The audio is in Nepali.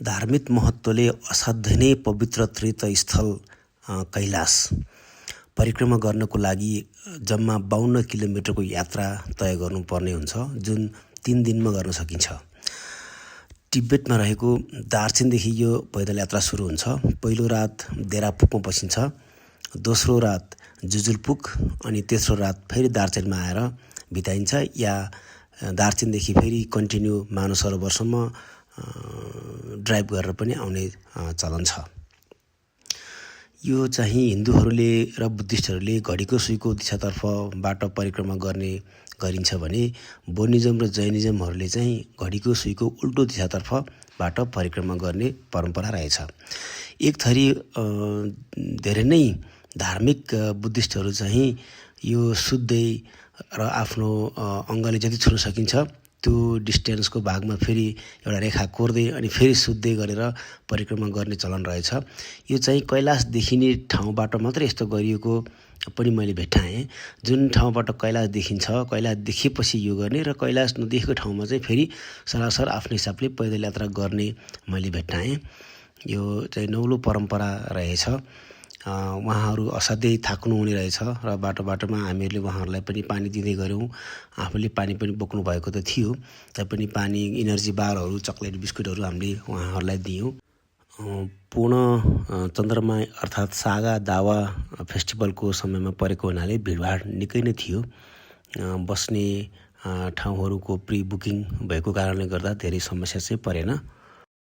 धार्मिक महत्त्वले असाध्यै नै पवित्र तीर्थस्थल कैलाश परिक्रमा गर्नको लागि जम्मा 52 किलोमिटरको यात्रा तय गर्नुपर्ने हुन्छ, जुन 3 दिनमा गर्न सकिन्छ। तिब्बतमा रहेको दार्चुनदेखि यो पैदल यात्रा सुरु हुन्छ। पहिलो रात देरापुकमा बसिन्छ, दोस्रो रात जुजुलपुक अनि तेस्रो रात फेरि दार्चुनमा आएर बिताइन्छ या दार्चुनदेखि फेरि कन्टिन्यू मानस सरोवरसम्म ड्राइभ गरेर पनि आउने चलन छ। यो चाहिँ हिन्दूहरूले र बुद्धिस्टहरूले घडीको सुईको दिशातर्फबाट परिक्रमा गरिन्छ भने बोनिजम र जैनिजमहरूले चाहिँ घडीको सुईको उल्टो दिशातर्फबाट परिक्रमा गर्ने परम्परा रहेछ। एक थरी धेरै नै धार्मिक बुद्धिस्टहरू चाहिँ यो सुत्दै र आफ्नो अङ्गले जति छुन सकिन्छ त्यो डिस्टेन्सको भागमा फेरि एउटा रेखा कोर्दै अनि फेरि सुत्दै गरेर परिक्रमा गर्ने चलन रहेछ। यो चाहिँ कैलाश देखिने ठाउँबाट मात्रै यस्तो गरिएको पनि मैले भेट्टाएँ। जुन ठाउँबाट कैलाश देखिन्छ, कैलाश देखेपछि यो गर्ने र कैलाश नदेखेको ठाउँमा चाहिँ फेरि सरासर आफ्नो हिसाबले पैदल यात्रा गर्ने मैले भेट्टाएँ। यो चाहिँ नौलो परम्परा रहेछ। उहाँहरू असाध्यै थाक्नुहुने रहेछ र बाटोमा हामीहरूले उहाँहरूलाई पनि पानी दिँदै गऱ्यौँ। आफूले पानी पनि बोक्नु भएको त थियो, तैपनि पानी, इनर्जी बारहरू, चक्लेट, बिस्कुटहरू हामीले उहाँहरूलाई दियौँ। पूर्ण चन्द्रमा अर्थात् सागा दावा फेस्टिभलको समयमा परेको हुनाले भिडभाड निकै नै थियो। बस्ने ठाउँहरूको प्री बुकिङ भएको कारणले गर्दा धेरै समस्या चाहिँ परेन।